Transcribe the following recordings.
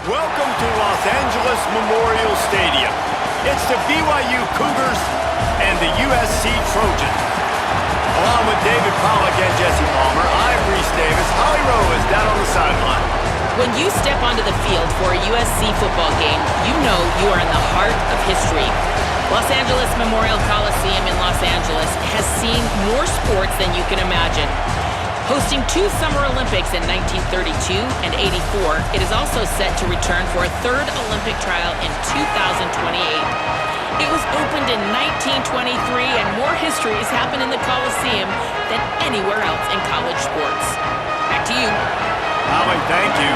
Welcome to Los Angeles Memorial Stadium. It's the BYU Cougars and the USC Trojans. Along with David Pollack and Jesse Palmer, I'm Reese Davis. Holly Rowe is down on the sideline. When you step onto the field for a USC football game, you know you are in the heart of history. Los Angeles Memorial Coliseum in Los Angeles has seen more sports than you can imagine. Hosting 2 Summer Olympics in 1932 and 84, it is also set to return for a 3rd Olympic trial in 2028. It was opened in 1923, and more history has happened in the Coliseum than anywhere else in college sports. Back to you. Holly, thank you.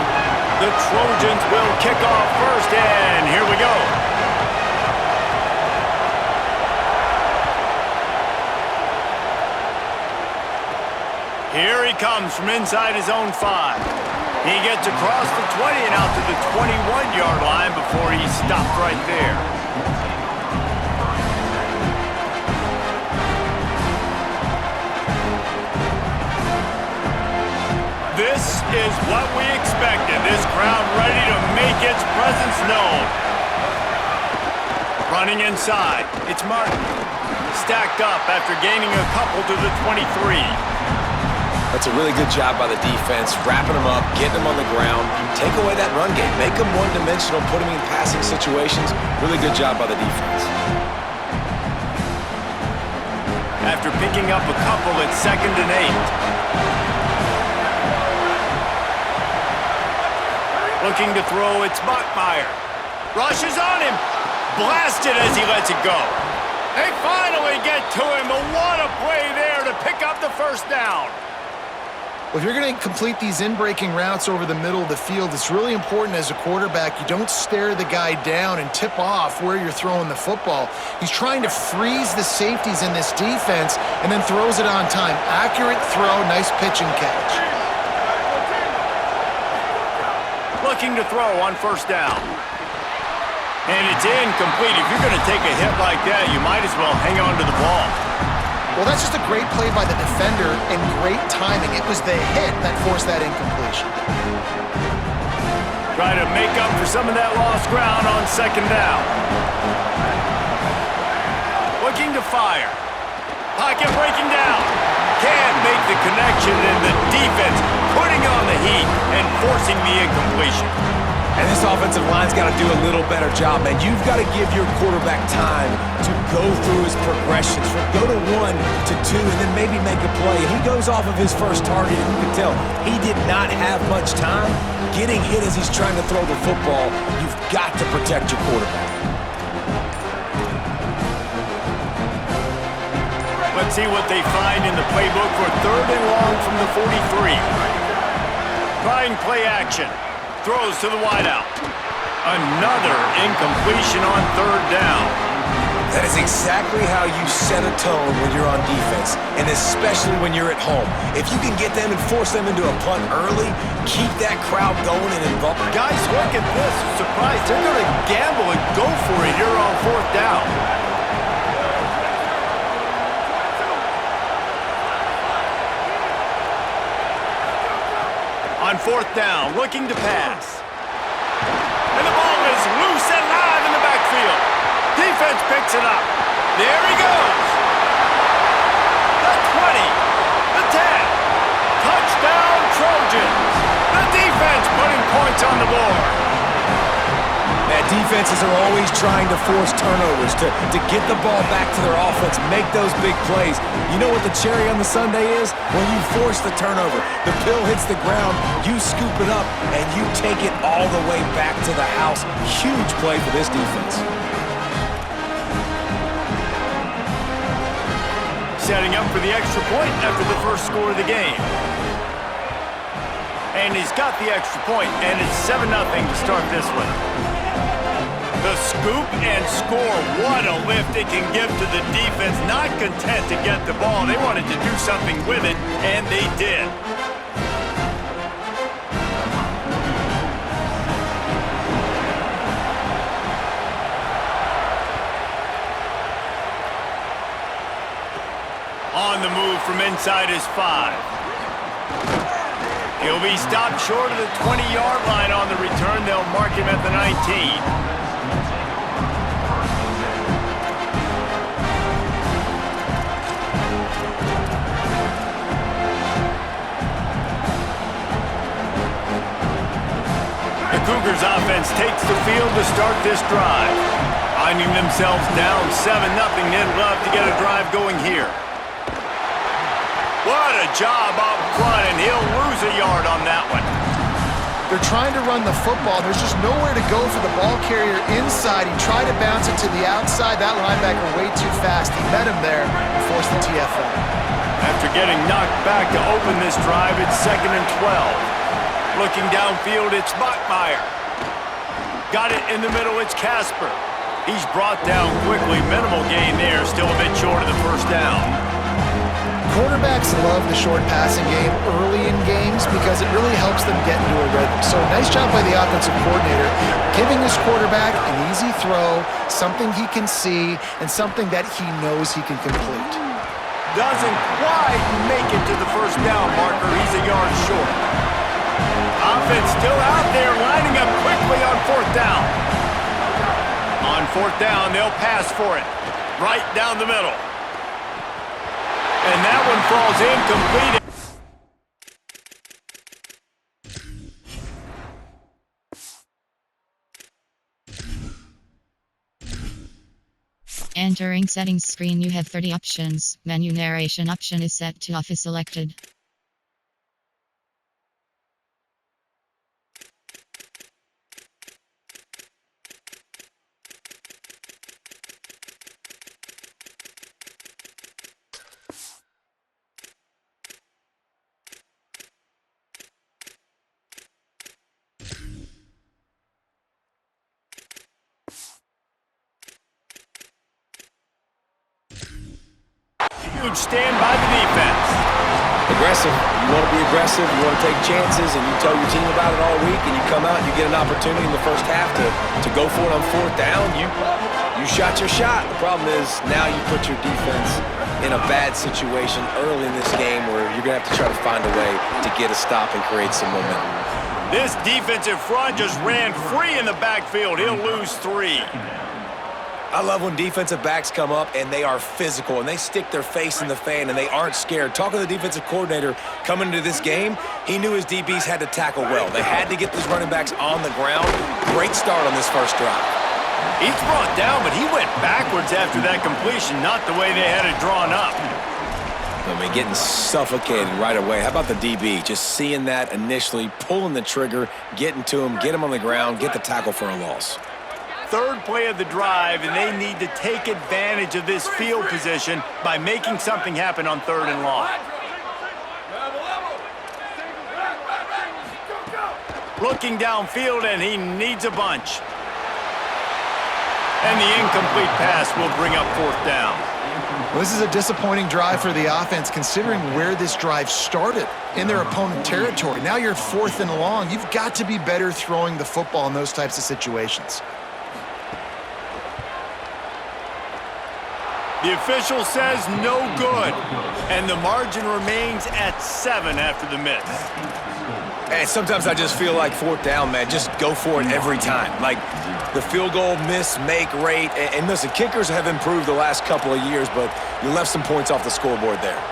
The Trojans will kick off first, and here we go. Here he comes from inside his own 5. He gets across the 20 and out to the 21-yard line before he stopped right there. This is what we expected. This crowd ready to make its presence known. Running inside, it's Martin. Stacked up after gaining a couple to the 23. That's a really good job by the defense, wrapping them up, getting them on the ground, take away that run game, make them one-dimensional, put them in passing situations. Really good job by the defense. After picking up a couple, it's 2nd and 8. Looking to throw, it's Bachmeier. Rushes on him. Blasted as he lets it go. They finally get to him, but what a play there to pick up the first down. Well, if you're going to complete these in-breaking routes over the middle of the field, it's really important as a quarterback you don't stare the guy down and tip off where you're throwing the football. He's trying to freeze the safeties in this defense and then throws it on time. Accurate throw, nice pitch and catch. Looking to throw on first down. And it's incomplete. If you're going to take a hit like that, you might as well hang on to the ball. Well, that's just a great play by the defender and great timing. It was the hit that forced that incompletion. Try to make up for some of that lost ground on 2nd down. Looking to fire. Pocket breaking down. Can't make the connection, and the defense putting on the heat and forcing the incompletion. And this offensive line's got to do a little better job, man. You've got to give your quarterback time to go through his progressions. From go to 1 to 2 and then maybe make a play. He goes off of his first target, and you can tell he did not have much time getting hit as he's trying to throw the football. You've got to protect your quarterback. Let's see what they find in the playbook for 3rd and long from the 43. Trying play action. Throws to the wideout. Another incompletion on 3rd down. That is exactly how you set a tone when you're on defense, and especially when you're at home. If you can get them and force them into a punt early, keep that crowd going and involved. Guys, look at this. Surprise. They're going to gamble and go for it here on 4th down. On 4th down, looking to pass. And the ball is loose and live in the backfield. Defense picks it up. There he goes. The 20, the 10. Touchdown, Trojans. The defense putting points on the board. That defenses are always trying to force turnovers, to get the ball back to their offense, make those big plays. You know what the cherry on the sundae is? When you force the turnover, the pill hits the ground, you scoop it up, and you take it all the way back to the house. Huge play for this defense. Setting up for the extra point after the first score of the game. And he's got the extra point, and it's 7-0 to start this one. The scoop and score, what a lift it can give to the defense. Not content to get the ball. They wanted to do something with it, and they did. On the move from inside his 5. He'll be stopped short of the 20-yard line on the return. They'll mark him at the 19. The Cougars offense takes the field to start this drive. Finding themselves down 7-0, they'd love to get a drive going here. What a job up front, and he'll lose a yard on that one. They're trying to run the football. There's just nowhere to go for the ball carrier inside. He tried to bounce it to the outside. That linebacker way too fast. He met him there and forced the TFL. After getting knocked back to open this drive, it's 2nd and 12. Looking downfield, it's Bachmeier. Got it in the middle, it's Casper. He's brought down quickly. Minimal gain there, still a bit short of the first down. Quarterbacks love the short passing game early in games because it really helps them get into a rhythm. So nice job by the offensive coordinator, giving his quarterback an easy throw, something he can see, and something that he knows he can complete. Doesn't quite make it to the first down marker. He's a yard short. Offense still out there, lining up quickly on 4th down. On 4th down, they'll pass for it. Right down the middle. And that one falls incomplete. Entering settings screen, you have 30 options. Menu narration option is set to off is selected. Huge stand by the defense. Aggressive. You want to be aggressive. You want to take chances, and you tell your team about it all week, and you come out and you get an opportunity in the first half to go for it on 4th down. You shot your shot. The problem is now you put your defense in a bad situation early in this game where you're going to have to try to find a way to get a stop and create some momentum. This defensive front just ran free in the backfield. He'll lose 3. I love when defensive backs come up and they are physical and they stick their face in the fan and they aren't scared. Talking to the defensive coordinator coming into this game, he knew his DBs had to tackle well. They had to get these running backs on the ground. Great start on this first drive. He's brought down, but he went backwards after that completion, not the way they had it drawn up. I mean, getting suffocated right away. How about the DB? Just seeing that initially, pulling the trigger, getting to him, get him on the ground, get the tackle for a loss. 3rd play of the drive, and they need to take advantage of this field position by making something happen on 3rd and long. Looking downfield, and he needs a bunch. And the incomplete pass will bring up 4th down. Well, this is a disappointing drive for the offense considering where this drive started in their opponent territory. Now you're 4th and long. You've got to be better throwing the football in those types of situations. The official says no good, and the margin remains at 7 after the miss. And sometimes I just feel like 4th down, man, just go for it every time. Like the field goal miss-make rate. And listen, kickers have improved the last couple of years, but you left some points off the scoreboard there.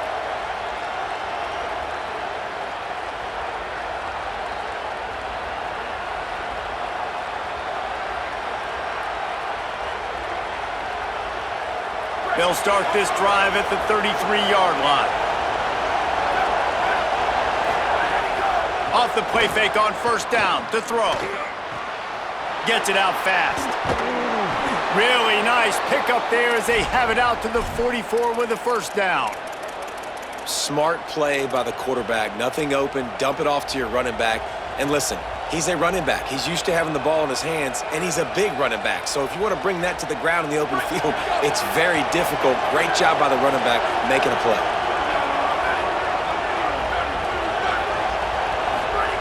They'll start this drive at the 33-yard line. Off the play fake on 1st down to throw. Gets it out fast. Really nice pickup there as they have it out to the 44 with a 1st down. Smart play by the quarterback. Nothing open. Dump it off to your running back. And listen, he's a running back. He's used to having the ball in his hands, and he's a big running back. So if you want to bring that to the ground in the open field, it's very difficult. Great job by the running back making a play.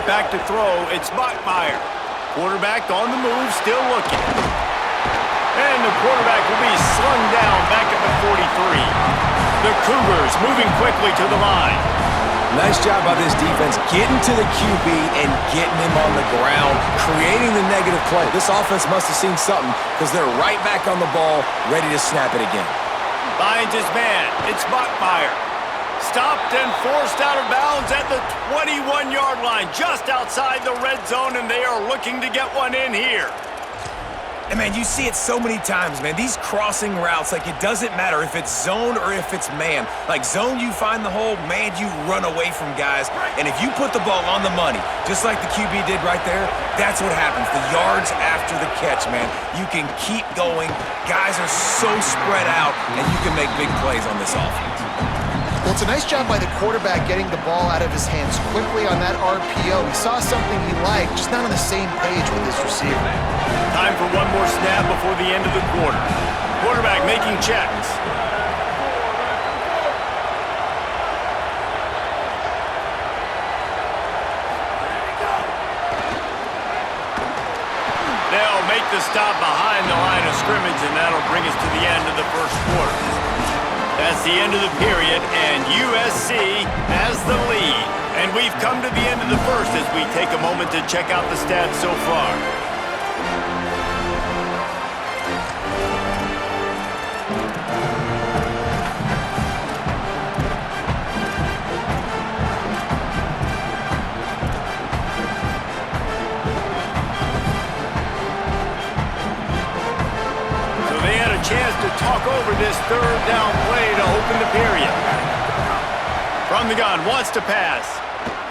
Back to throw, it's Bachmeier. Quarterback on the move, still looking. And the quarterback will be slung down back at the 43. The Cougars moving quickly to the line. Nice job by this defense getting to the QB and getting him on the ground, creating the negative play. This offense must have seen something because they're right back on the ball, ready to snap it again. Finds his man. It's Buckmeyer. Stopped and forced out of bounds at the 21-yard line, just outside the red zone, and they are looking to get one in here. And, man, you see it so many times, man. These crossing routes, like, it doesn't matter if it's zone or if it's man. Like, zone, you find the hole. Man, you run away from guys. And if you put the ball on the money, just like the QB did right there, that's what happens. The yards after the catch, man. You can keep going. Guys are so spread out, and you can make big plays on this offense. Well, it's a nice job by the quarterback getting the ball out of his hands quickly on that RPO. He saw something he liked, just not on the same page with his receiver. Time for one more snap before the end of the quarter. Quarterback making checks. They'll make the stop behind the line of scrimmage, and that'll bring us to the end of the first quarter. That's the end of the period, and USC has the lead. And we've come to the end of the first as we take a moment to check out the stats so far. Chance to talk over this third down play to open the period. From the gun, wants to pass.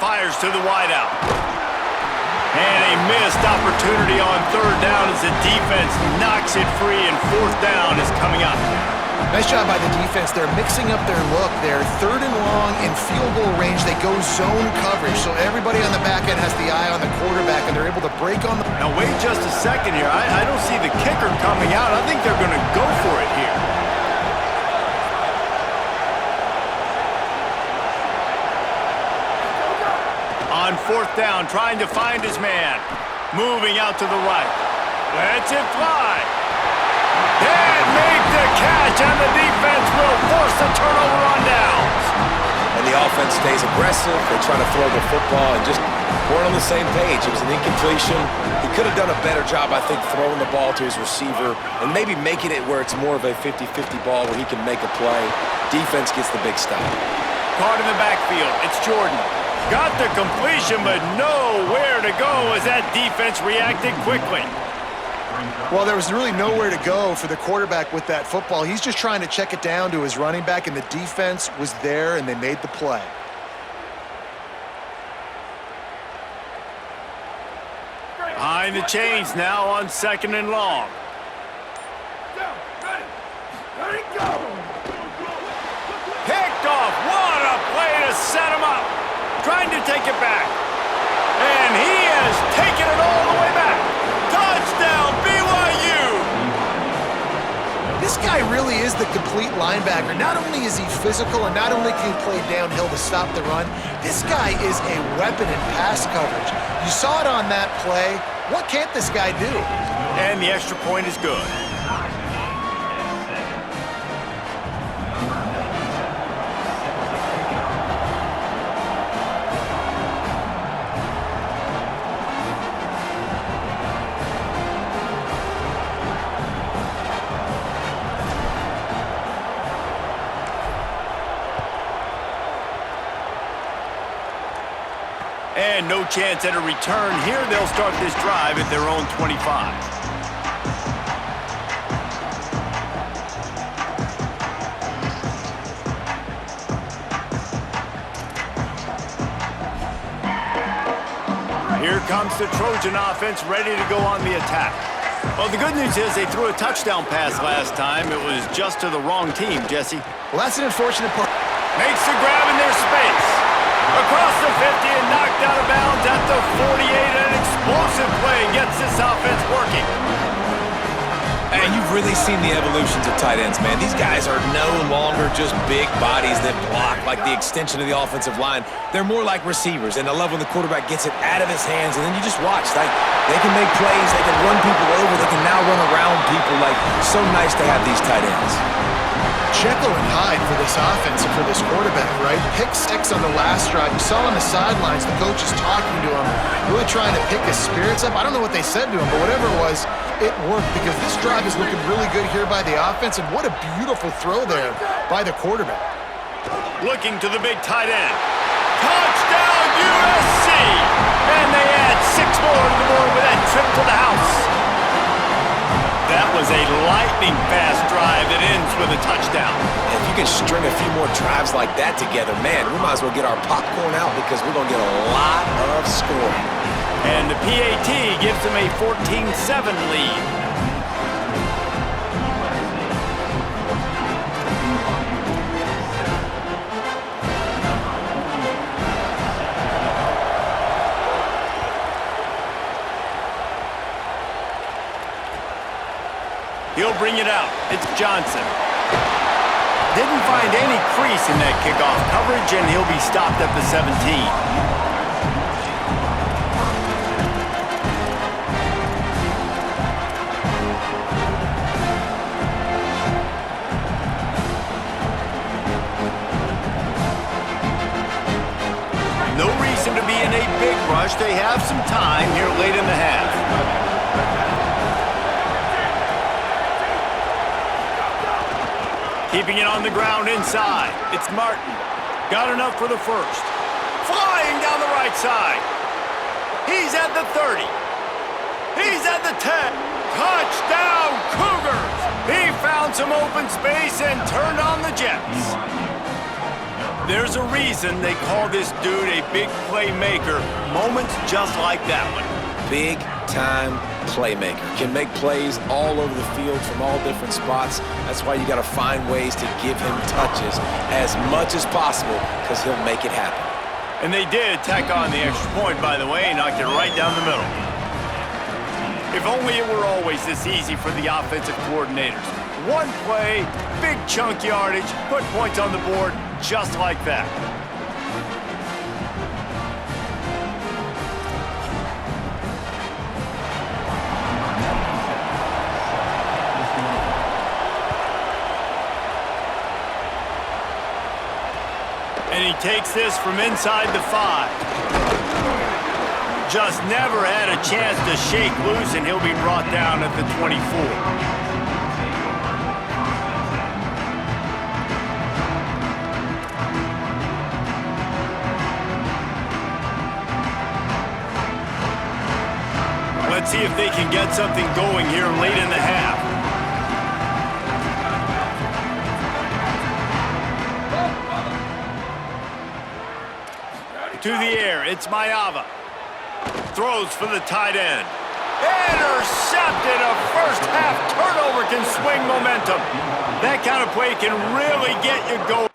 Fires to the wideout. And a missed opportunity on third down as the defense knocks it free, and fourth down is coming up. Nice job by the defense. They're mixing up their look. They're third and long in field goal range. They go zone coverage, so everybody on the back end has the eye on the quarterback, and they're able to break on the... Now, wait just a second here. I don't see the kicker coming out. I think they're going to go for it here. On fourth down, trying to find his man. Moving out to the right. Lets it fly. And make the catch, and the defense will force a turnover on downs. And the offense stays aggressive. They try to throw the football and just weren't on the same page. It was an incompletion. He could have done a better job, I think, throwing the ball to his receiver and maybe making it where it's more of a 50-50 ball where he can make a play. Defense gets the big stop. Caught in the backfield. It's Jordan. Got the completion, but nowhere to go as that defense reacted quickly. Well, there was really nowhere to go for the quarterback with that football. He's just trying to check it down to his running back, and the defense was there, and they made the play. Behind the chains now on second and long. Picked off. What a play to set him up. Trying to take it back. And he has taken it all the way back. Touchdown, BYU! This guy really is the complete linebacker. Not only is he physical and not only can he play downhill to stop the run, this guy is a weapon in pass coverage. You saw it on that play. What can't this guy do? And the extra point is good. And no chance at a return here. They'll start this drive at their own 25. Here comes the Trojan offense ready to go on the attack. Well, the good news is they threw a touchdown pass last time. It was just to the wrong team, Jesse. Well, that's an unfortunate part. Makes the grab in their space. Across the 50 and knocked out of bounds at the 48. An explosive play gets this offense working. And you've really seen the evolutions of tight ends, man. These guys are no longer just big bodies that block like the extension of the offensive line. They're more like receivers, and I love when the quarterback gets it out of his hands, and then you just watch. Like, they can make plays, they can run people over, they can now run around people. Like, so nice to have these tight ends. Jekyll and Hyde for this offense and for this quarterback, right? Pick 6 on the last drive. You saw on the sidelines the coach is talking to him, really trying to pick his spirits up. I don't know what they said to him, but whatever it was, it worked because this drive is looking really good here by the offense, and what a beautiful throw there by the quarterback. Looking to the big tight end. Touchdown, USC! And they add 6 more to the board with that trip to the house. That was a lightning-fast drive that ends with a touchdown. If you can string a few more drives like that together, man, we might as well get our popcorn out because we're going to get a lot of scoring. And the PAT gives them a 14-7 lead. He'll bring it out. It's Johnson. Didn't find any crease in that kickoff coverage, and he'll be stopped at the 17. No reason to be in a big rush. They have some time here late in the half. Keeping it on the ground inside. It's Martin. Got enough for the first. Flying down the right side. He's at the 30. He's at the 10. Touchdown, Cougars! He found some open space and turned on the Jets. There's a reason they call this dude a big playmaker. Moments just like that one. Big-time playmaker. Can make plays all over the field from all different spots. That's why you got to find ways to give him touches as much as possible because he'll make it happen. And they did tack on the extra point, by the way, knocked it right down the middle. If only it were always this easy for the offensive coordinators. One play, big chunk yardage, put points on the board just like that. And he takes this from inside the 5. Just never had a chance to shake loose, and he'll be brought down at the 24. Let's see if they can get something going here late in the half. To the air, it's Mayava. Throws for the tight end. Intercepted. A first half turnover can swing momentum. That kind of play can really get you going.